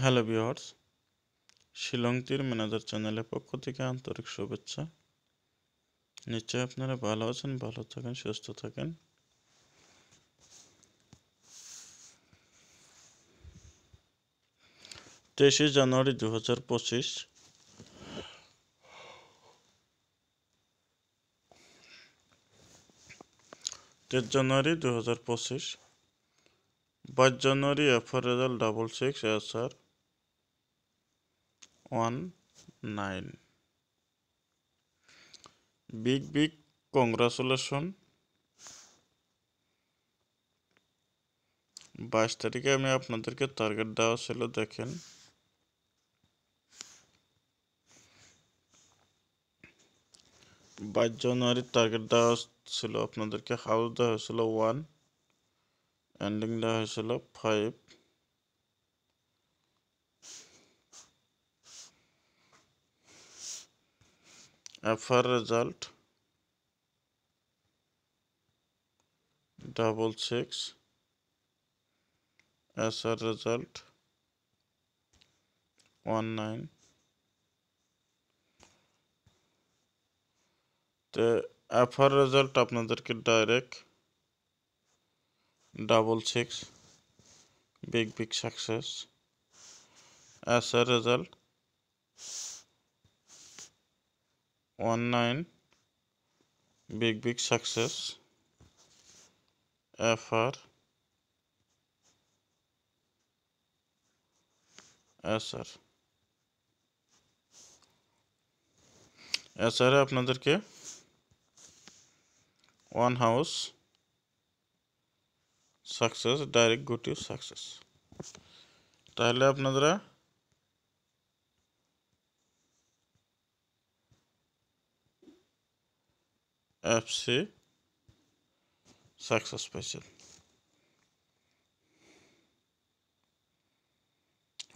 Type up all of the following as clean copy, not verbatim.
Hello viewers, Shillong তীর manager চ্যানেলের পক্ষ থেকে আন্তরিক শুভেচ্ছা। নিশ্চয়ই আপনারা ভালো আছেন, ভালো থাকেন, সুস্থ থাকেন। তেইশে January 2025, 23 January 2025, 22 January FR result 66 SR 19। Big congratulation. 22 তারিখে আমি আপনাদেরকে টার্গেট দেওয়া ছিল, দেখেন 22 জানুয়ারির টার্গেট দেওয়া ছিল আপনাদেরকে। হাউস দেওয়া হয়েছিল 1, এন্ডিং দেওয়া হয়েছিল 5। FR result 66, SR result 19। তো এফআর রেজাল্ট আপনাদেরকে direct 66, big success. SR result 19, big success. FR SR SR আপনাদেরকে 1 house success, direct go to success. তাহলে আপনারা এফসি সাকসেস পাইছেন।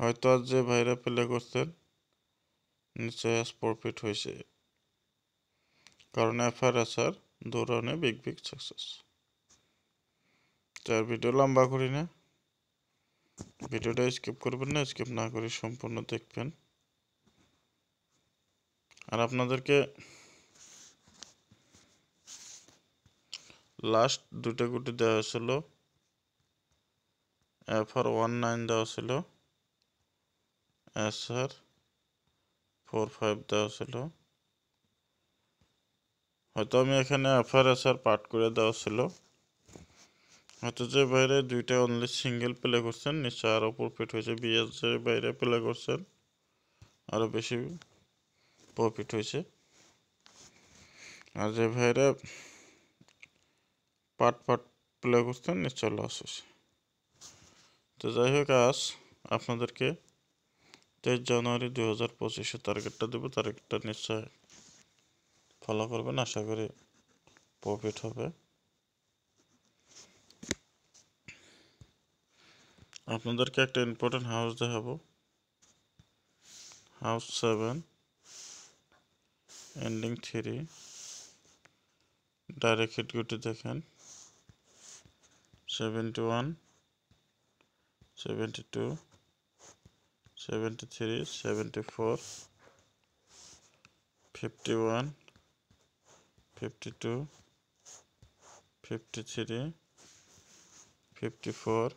হয়তো আজ যে ভাইরা প্লে করছেন নিশ্চয় আজ প্রফিট হয়েছে, কারণ এফআর SR দৌড়ানে বিগ সাকসেস। তো আর ভিডিও লম্বা করি না, ভিডিওটা স্কিপ করবেন না, স্কিপ না করে সম্পূর্ণ দেখবেন। আর আপনাদেরকে লাস্ট দুটো গুটি দেওয়া হয়েছিল, এফআর 19 দেওয়া ছিল, SR 45 দেওয়া ছিল। হয়তো আমি এখানে এফআর SR পার্ট করে দেওয়া ছিল। হয়তো যে বাইরে দুইটা অনলি সিঙ্গেল প্লে করছেন নিশ্চয় আরও প্রফিট হয়েছে। বিএস যে বাইরে প্লে করছেন আরও বেশি প্রফিট হয়েছে। আর যে ভাইরা পার্ট প্লে করছেন নিশ্চয় লস হয়েছে। তো যাই হোক, আজ আপনাদেরকে 23 জানুয়ারি 2025 টার্গেটটা দেবো। টার্গেটটা নিশ্চয় ফলো করবেন, আশা করি প্রফিট হবে। আপনাদেরকে একটা ইম্পর্টেন্ট হাউস দেখাবো, হাউস 7, এন্ডিং 3, ডাইরেক্ট হিট গুটি দেখেন 71, 72, 73, 74, 51, 52, 53, 54।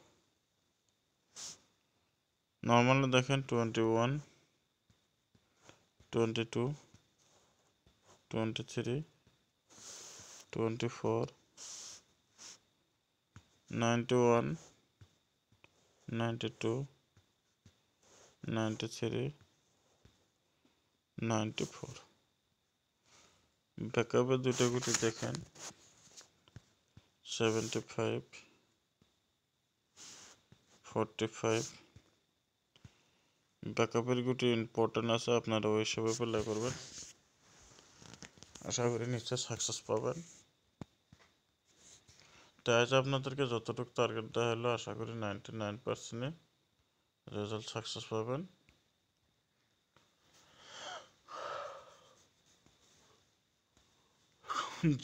নর্মালি দেখেন 21, 22, 23, 24, 91, 92, 93, 94। ব্যাকআপে দুটো গুটি দেখেন 75, 45। ব্যাকআপের গুটি ইম্পর্টেন্ট আছে, আপনারা ওই হিসাবে প্লে করবেন, আশা করি নিশ্চয় সাকসেস পাবেন। তাই আজ আপনাদেরকে যতটুকু টার্গেট দেওয়া হলো আশা করি 99% রেজাল্ট সাকসেস পাবেন।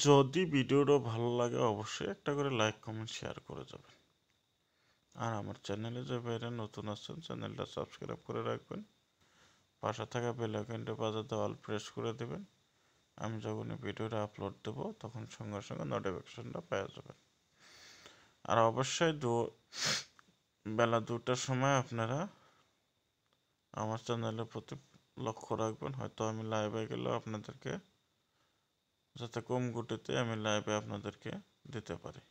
যদি ভিডিওটা ভালো লাগে অবশ্যই একটা করে লাইক কমেন্ট শেয়ার করে যাবেন। আর আমার চ্যানেলে যে বাইরে নতুন আসছেন চ্যানেলটা সাবস্ক্রাইব করে রাখবেন, পাশে থাকা বেল আইকনটা বাজাতে অল প্রেস করে দেবেন। আমি যখন ভিডিওটা আপলোড দেবো তখন সঙ্গে সঙ্গে নোটিফিকেশনটা পেয়ে যাবেন। আর অবশ্যই বেলা 2টার সময় আপনারা আমার চ্যানেলের প্রতি লক্ষ্য রাখবেন। হয়তো আমি লাইভে গেলেও আপনাদেরকে যাতে কম গতিতে আমি লাইভে আপনাদেরকে দিতে পারি।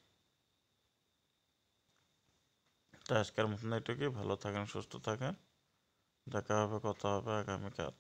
তো আজকের মতন এটুকুই, ভালো থাকেন, সুস্থ থাকেন, দেখা হবে, কথা হবে আগামীকাল।